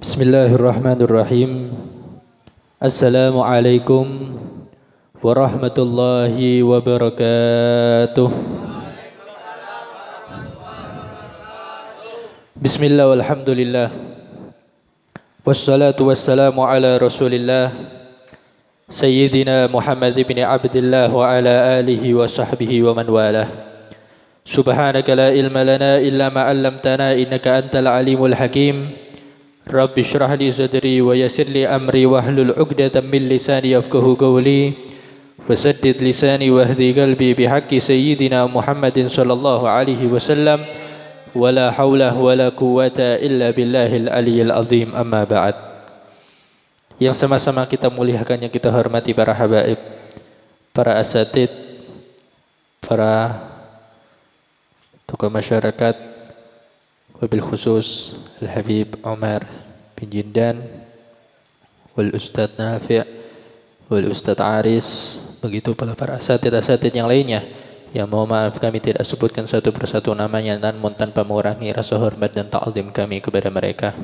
Bismillahirrahmanirrahim. Assalamualaikum warahmatullahi wabarakatuh. Bismillah walhamdulillah. Wassalatu wassalamu ala rasulillah Sayyidina Muhammad ibn Abdillah wa ala alihi wa sahbihi wa man walah. Subhanaka la ilma lana illa ma 'allamtana innaka antal alimul hakim. Rabbi shrah li sadri wa yassir li amri wahlul 'uqdatam min lisani yafqahu qawli wasaddid lisani wahdi qalbi bihaqqi sayyidina Muhammadin sallallahu alaihi wasallam wala haula wala quwwata illa billahil aliyyil azim amma ba'd. Yang sama-sama kita muliakan, yang kita hormati para habaib, para asatid, para tokoh masyarakat, wabil khusus Al-Habib Umar bin Jindan, wal Ustadz Nafi', wal Ustadz Aris, begitu pula para asatid-asatid yang lainnya yang mohon maaf kami tidak sebutkan satu persatu namanya, namun tanpa mengurangi rasa hormat dan ta'zim kami kepada mereka,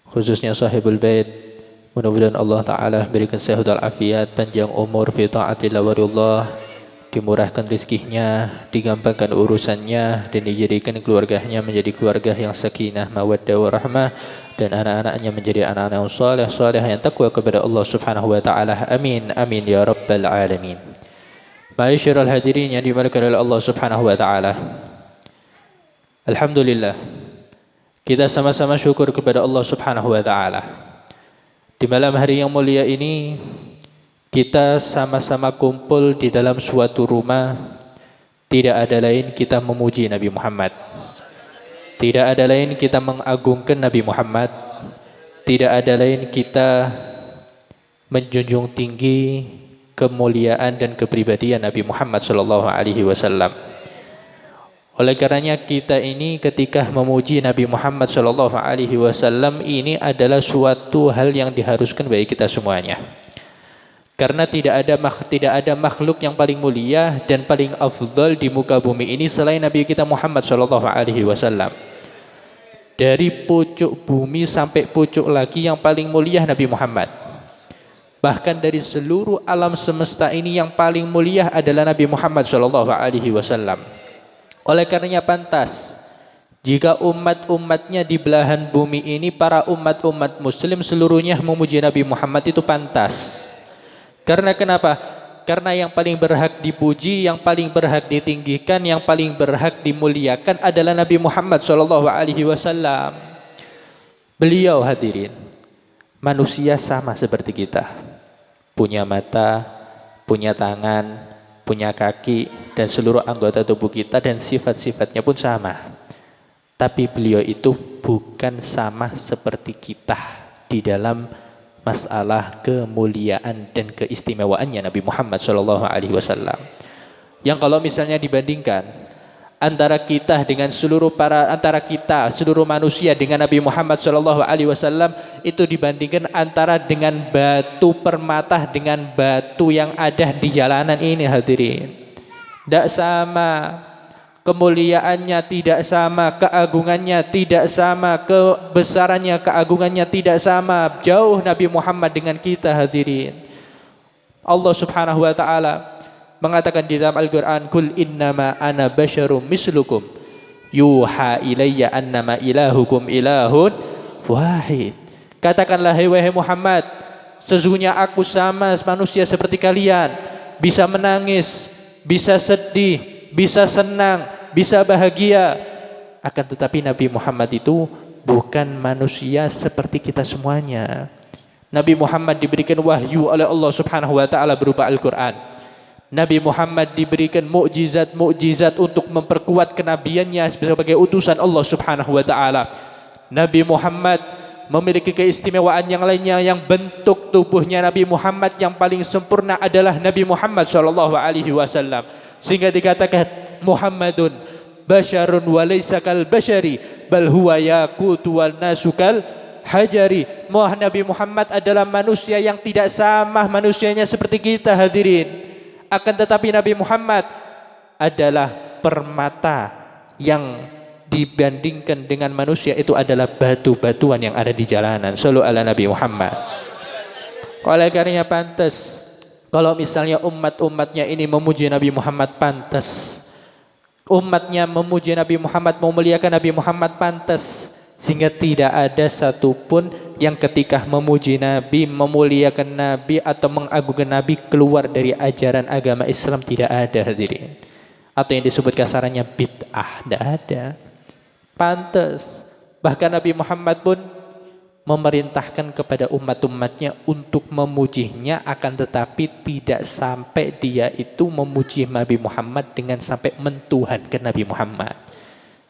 khususnya sahibul bait. Mudah-mudahan Allah Ta'ala berikan sehat walafiat, panjang umur fi ta'atillah wa dimurahkan rizkinya, digampangkan urusannya, dan dijadikan keluarganya menjadi keluarga yang sakinah, mawaddah, warahmah, dan anak-anaknya menjadi anak-anak yang saleh yang takwa kepada Allah Subhanahu wa taala. Amin amin ya rabbal alamin. Ma'asyiral hadirin yang dimuliakan oleh Allah Subhanahu wa taala. Alhamdulillah, kita sama-sama syukur kepada Allah Subhanahu wa taala. Di malam hari yang mulia ini kita sama-sama kumpul di dalam suatu rumah. Tidak ada lain kita memuji Nabi Muhammad, tidak ada lain kita mengagungkan Nabi Muhammad, tidak ada lain kita menjunjung tinggi kemuliaan dan kepribadian Nabi Muhammad sallallahu alaihi wasallam. Oleh karenanya kita ini ketika memuji Nabi Muhammad sallallahu alaihi wasallam ini adalah suatu hal yang diharuskan bagi kita semuanya. Karena tidak ada makhluk yang paling mulia dan paling afdal di muka bumi ini selain Nabi kita Muhammad sallallahu alaihi wasallam. Dari pucuk bumi sampai pucuk lagi yang paling mulia Nabi Muhammad. Bahkan dari seluruh alam semesta ini yang paling mulia adalah Nabi Muhammad sallallahu alaihi wasallam. Oleh karenanya pantas jika umat-umatnya di belahan bumi ini, para umat-umat muslim seluruhnya memuji Nabi Muhammad, itu pantas. Karena kenapa? Karena yang paling berhak dipuji, yang paling berhak ditinggikan, yang paling berhak dimuliakan adalah Nabi Muhammad sallallahu alaihi wasallam. Beliau, hadirin, manusia sama seperti kita. Punya mata, punya tangan, punya kaki, dan seluruh anggota tubuh kita, dan sifat-sifatnya pun sama. Tapi beliau itu bukan sama seperti kita di dalam masalah kemuliaan dan keistimewaannya Nabi Muhammad sallallahu alaihi wasallam. Yang kalau misalnya dibandingkan antara kita seluruh manusia dengan Nabi Muhammad sallallahu alaihi wasallam, itu dibandingkan antara dengan batu permata dengan batu yang ada di jalanan ini, hadirin. Tidak sama. Kemuliaannya tidak sama, keagungannya tidak sama, kebesarannya, keagungannya tidak sama. Jauh Nabi Muhammad dengan kita, hadirin. Allah Subhanahu wa taala mengatakan di dalam Al-Qur'an, "Qul innama ana basyarum mislukum yuha ilayya annama ilahukum ilahun wahid." Katakanlah, wahai Muhammad, sesungguhnya aku sama manusia seperti kalian, bisa menangis, bisa sedih, bisa senang, bisa bahagia. Akan tetapi Nabi Muhammad itu bukan manusia seperti kita semuanya. Nabi Muhammad diberikan wahyu oleh Allah Subhanahu wa taala berupa Al-Qur'an. Nabi Muhammad diberikan mukjizat untuk memperkuat kenabiannya sebagai utusan Allah Subhanahu wa taala. Nabi Muhammad memiliki keistimewaan yang lainnya, yang bentuk tubuhnya Nabi Muhammad yang paling sempurna adalah Nabi Muhammad sallallahu alaihi wasallam. Sehingga dikatakan Muhammadun basyarun wa laysa kal basyari bal huwa yaqutu wan nasu kal hajari. Nabi Muhammad adalah manusia yang tidak sama manusianya seperti kita, hadirin. Akan tetapi Nabi Muhammad adalah permata yang dibandingkan dengan manusia itu adalah batu-batuan yang ada di jalanan. Shallu ala Nabi Muhammad. Oleh karenanya pantas kalau misalnya umatnya ini memuji Nabi Muhammad, pantas umatnya memuji Nabi Muhammad, memuliakan Nabi Muhammad, pantas. Sehingga tidak ada satupun yang ketika memuji Nabi, memuliakan Nabi atau mengagungkan Nabi keluar dari ajaran agama Islam, tidak ada, hadirin. Atau yang disebut kasarannya bid'ah, tidak ada. Pantas. Bahkan Nabi Muhammad pun memerintahkan kepada umat-umatnya untuk memujinya, akan tetapi tidak sampai dia itu memuji Nabi Muhammad dengan sampai mentuhankan Nabi Muhammad.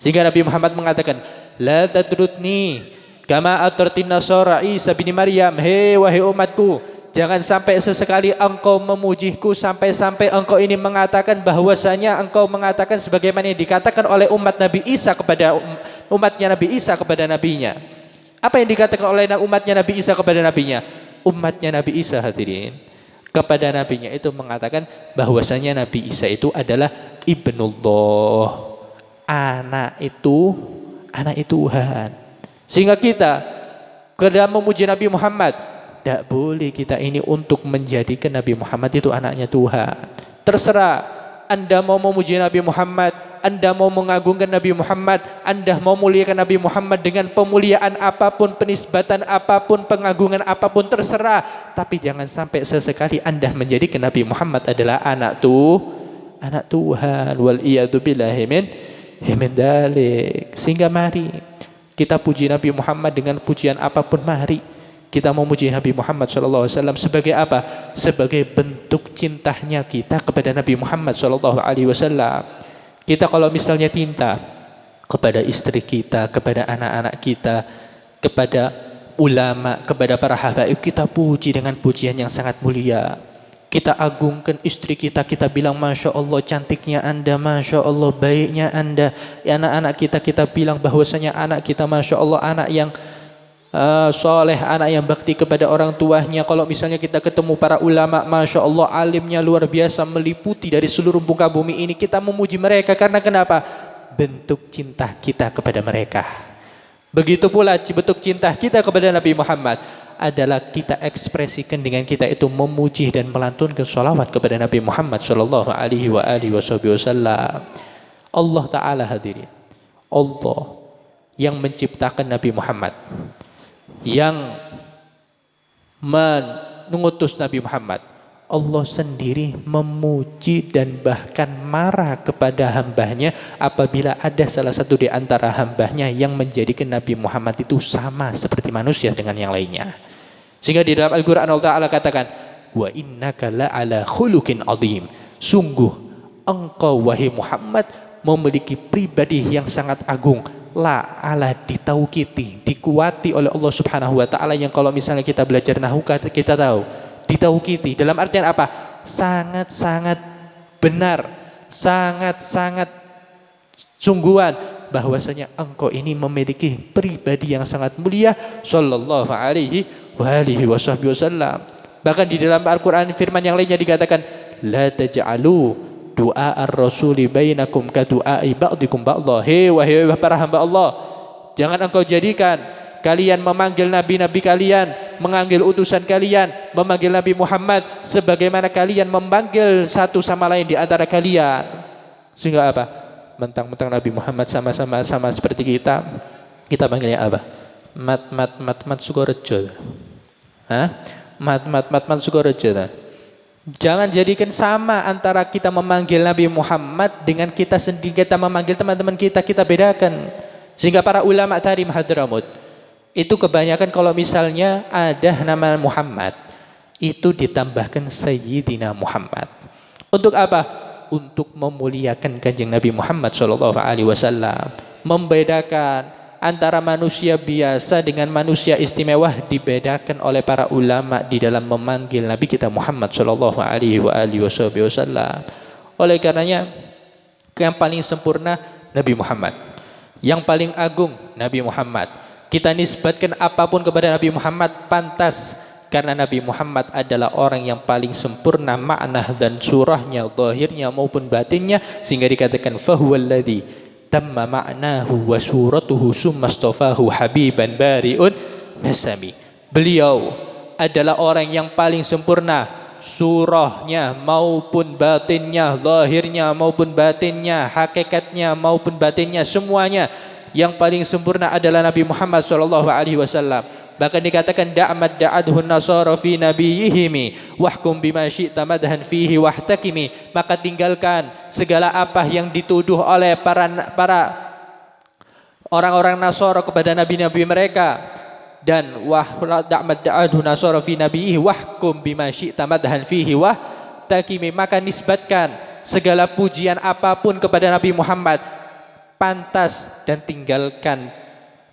Sehingga Nabi Muhammad mengatakan, la tadrutni kama atratin nasara Isa bin Maryam. Hei wahai umatku, jangan sampai sesekali engkau memujiku sampai-sampai engkau ini mengatakan bahwasanya engkau mengatakan sebagaimana yang dikatakan oleh umat Nabi Isa kepada umatnya Nabi Isa kepada nabinya. Apa yang dikatakan oleh umatnya Nabi Isa kepada nabinya? Umatnya Nabi Isa, hadirin, kepada nabinya itu mengatakan bahwasanya Nabi Isa itu adalah ibnullah, anak Tuhan. Sehingga kita ketika memuji Nabi Muhammad, tidak boleh kita ini untuk menjadikan Nabi Muhammad itu anaknya Tuhan. Terserah Anda mau memuji Nabi Muhammad, Anda mau mengagungkan Nabi Muhammad, Anda mau muliakan Nabi Muhammad dengan pemuliaan apapun, penisbatan apapun, pengagungan apapun, terserah. Tapi jangan sampai sesekali Anda menjadikan Nabi Muhammad adalah anak Tuhan. Wal iyadu billahi min dalik. Sehingga mari kita puji Nabi Muhammad dengan pujian apapun. Mari kita memuji Nabi Muhammad SAW sebagai apa? Sebagai bentuk cintanya kita kepada Nabi Muhammad SAW. Kita kalau misalnya cinta kepada istri kita, kepada anak-anak kita, kepada ulama, kepada para habaib, kita puji dengan pujian yang sangat mulia. Kita agungkan istri kita, kita bilang Masya Allah cantiknya Anda, Masya Allah baiknya Anda. Anak-anak kita bilang bahwasanya anak kita Masya Allah anak yang soleh, anak yang bakti kepada orang tuanya. Kalau misalnya kita ketemu para ulama, Masya Allah alimnya luar biasa, meliputi dari seluruh muka bumi ini, kita memuji mereka karena kenapa? Bentuk cinta kita kepada mereka. Begitu pula bentuk cinta kita kepada Nabi Muhammad adalah kita ekspresikan dengan kita itu memuji dan melantunkan sholawat kepada Nabi Muhammad Sallallahu Alaihi Wasallam. Allah Ta'ala, hadirin, Allah yang menciptakan Nabi Muhammad, yang mengutus Nabi Muhammad, Allah sendiri memuji dan bahkan marah kepada hambanya apabila ada salah satu di antara hambanya yang menjadikan Nabi Muhammad itu sama seperti manusia dengan yang lainnya. Sehingga di dalam Al-Quran Allah Ta'ala katakan, wa innaka la'ala khuluqin azim. Sungguh engkau wahai Muhammad memiliki pribadi yang sangat agung. La'ala ditaukiti, dikuati oleh Allah Subhanahu wa Ta'ala, yang kalau misalnya kita belajar nahwu kita tahu ditaukiti dalam artian apa? Sangat-sangat benar, sangat-sangat sungguhan bahwasanya engkau ini memiliki pribadi yang sangat mulia sallallahu alaihi wasallam. Bahkan di dalam Al-Quran firman yang lainnya dikatakan, la taj'alu du'a ar-rasuli bainakum ka du'ai ba'dikum ba'dha. Hei wahai para hamba Allah, jangan engkau jadikan kalian memanggil nabi-nabi kalian, mengambil utusan kalian, memanggil Nabi Muhammad sebagaimana kalian memanggil satu sama lain di antara kalian. Sehingga apa? Mentang-mentang Nabi Muhammad sama seperti kita panggilnya apa? Mat Sukorejo. Mat Sukorejo. Jangan jadikan sama antara kita memanggil Nabi Muhammad dengan kita sendiri, kita memanggil teman-teman kita bedakan. Sehingga para ulama tadi Hadramut itu kebanyakan kalau misalnya ada nama Muhammad itu ditambahkan Sayyidina Muhammad. Untuk apa? Untuk memuliakan kanjeng Nabi Muhammad SAW. Membedakan antara manusia biasa dengan manusia istimewa dibedakan oleh para ulama di dalam memanggil Nabi kita Muhammad SAW. Oleh karenanya yang paling sempurna Nabi Muhammad, yang paling agung Nabi Muhammad. Kita nisbatkan apapun kepada Nabi Muhammad pantas, karena Nabi Muhammad adalah orang yang paling sempurna makna dan surahnya, zahirnya maupun batinnya, sehingga dikatakan fahuwallazi tamma ma'nahu wa suratuhu summa astafahu habiban bari'un nasami. Beliau adalah orang yang paling sempurna surahnya maupun batinnya, zahirnya maupun batinnya, hakikatnya maupun batinnya, semuanya yang paling sempurna adalah Nabi Muhammad sallallahu alaihi wasallam. Bahkan dikatakan da'mad da'adhu nasara fi nabiyihimi wahkum bima syi'ta madhan fihi wahtakimi. Maka tinggalkan segala apa yang dituduh oleh para orang-orang Nasara kepada nabi-nabi mereka, dan da'mad da'adhu nasara fi nabiyhi wahkum bima syi'ta madhan fihi wahtakimi. Maka nisbatkan segala pujian apapun kepada Nabi Muhammad, pantas, dan tinggalkan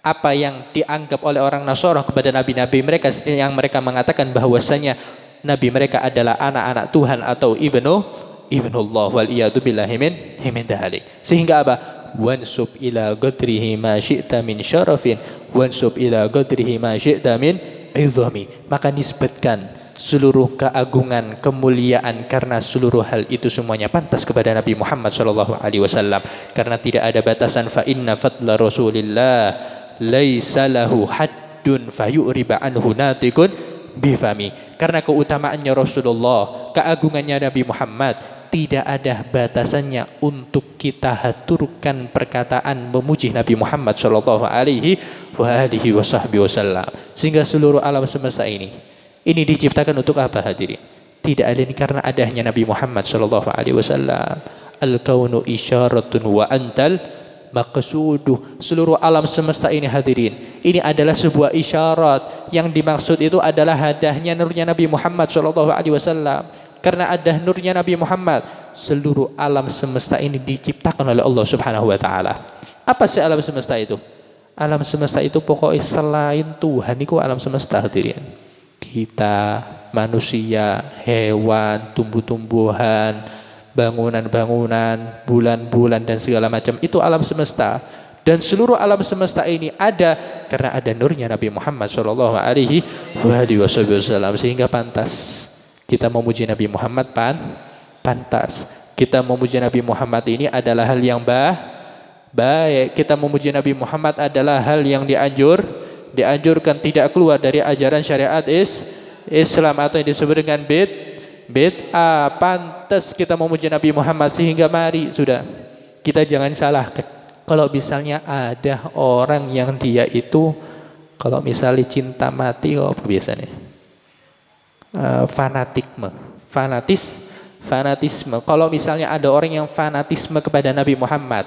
apa yang dianggap oleh orang Nasara kepada nabi-nabi mereka, yang mereka mengatakan bahwasanya nabi mereka adalah anak-anak Tuhan atau ibnullah wal iyadu billahi min dzalik. Sehingga apa? Wansub ila qadrihi ma syi'ta min syarafin wansub ila qadrihi ma syi'ta min idhami. Maka nisbatkan seluruh keagungan, kemuliaan, karena seluruh hal itu semuanya pantas kepada Nabi Muhammad sallallahu alaihi wasallam, karena tidak ada batasan. Fa inna fadla Rasulillah laisa lahu haddun fayuriba anhu natikun bifami. Karena keutamaannya Rasulullah, keagungannya Nabi Muhammad, tidak ada batasannya untuk kita haturkan perkataan memuji Nabi Muhammad sallallahu alaihi wasallam. Sehingga seluruh alam semesta ini diciptakan untuk apa hadirin? Tidak ada ini karena adanya Nabi Muhammad sallallahu alaihi wasallam. Al-kaunu isyaratun wa antal maqsuduh. Seluruh alam semesta ini hadirin, ini adalah sebuah isyarat. Yang dimaksud itu adalah hadahnya nurnya Nabi Muhammad sallallahu alaihi wasallam. Karena ada nurnya Nabi Muhammad, seluruh alam semesta ini diciptakan oleh Allah Subhanahu wa taala. Apa sih alam semesta itu? Alam semesta itu pokoknya selain Tuhan itu alam semesta hadirin. Kita, manusia, hewan, tumbuh-tumbuhan, bangunan-bangunan, bulan-bulan, dan segala macam, itu alam semesta. Dan seluruh alam semesta ini ada karena ada nurnya Nabi Muhammad sallallahu alaihi wasallam. Sehingga pantas kita memuji Nabi Muhammad, pantas kita memuji Nabi Muhammad. Ini adalah hal yang baik. Kita memuji Nabi Muhammad adalah hal yang dianjurkan, tidak keluar dari ajaran syariat Islam atau yang disebut dengan bid'ah. Pantas kita memuji Nabi Muhammad. Sehingga mari sudah, kita jangan salah kalau misalnya ada orang yang dia itu kalau misalnya cinta mati, apa biasanya? Fanatisme. Kalau misalnya ada orang yang fanatisme kepada Nabi Muhammad,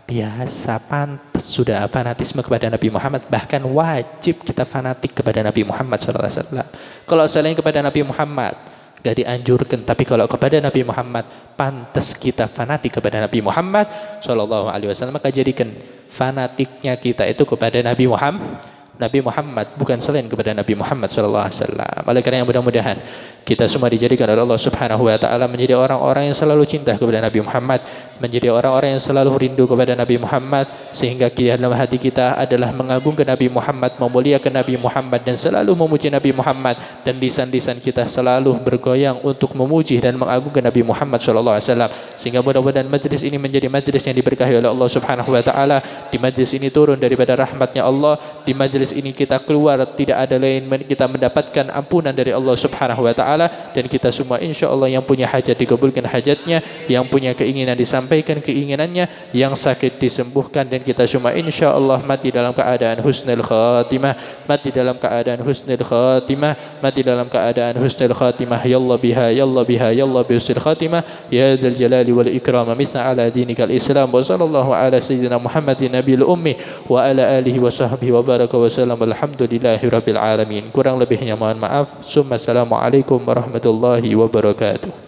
biasa, pantas sudah fanatisme kepada Nabi Muhammad. Bahkan wajib kita fanatik kepada Nabi Muhammad SAW. Kalau selain kepada Nabi Muhammad gak dianjurkan, tapi kalau kepada Nabi Muhammad pantas kita fanatik kepada Nabi Muhammad SAW. Maka jadikan fanatiknya kita itu kepada Nabi Muhammad, bukan selain kepada Nabi Muhammad sallallahu alaihi wasallam. Oleh karena mudah-mudahan kita semua dijadikan oleh Allah Subhanahu wa taala menjadi orang-orang yang selalu cinta kepada Nabi Muhammad, menjadi orang-orang yang selalu rindu kepada Nabi Muhammad, sehingga dalam hati kita adalah mengagungkan Nabi Muhammad, memuliakan Nabi Muhammad, dan selalu memuji Nabi Muhammad, dan lisan-lisan kita selalu bergoyang untuk memuji dan mengagungkan Nabi Muhammad sallallahu alaihi wasallam. Sehingga mudah-mudahan majlis ini menjadi majlis yang diberkahi oleh Allah Subhanahu wa taala. Di majlis ini turun daripada rahmatnya Allah. Di majlis ini kita keluar tidak ada lain kita mendapatkan ampunan dari Allah Subhanahu wa taala, dan kita semua insyaallah yang punya hajat dikabulkan hajatnya, yang punya keinginan disampaikan keinginannya, yang sakit disembuhkan, dan kita semua insyaallah mati dalam keadaan husnul khatimah, mati dalam keadaan husnul khatimah, mati dalam keadaan husnul khatimah. Ya Allah biha ya Allah biha ya Allah bi husnul khatimah ya dzal jalali wal ikram. Misna ala dinikal Islam wa sallallahu ala sayyidina Muhammadin nabiyil ummi wa ala alihi wa sahbihi wa baraka wa sallam. Alhamdulillahi rabbil alamin. Kurang lebihnya mohon maaf. Assalamualaikum warahmatullahi wabarakatuh.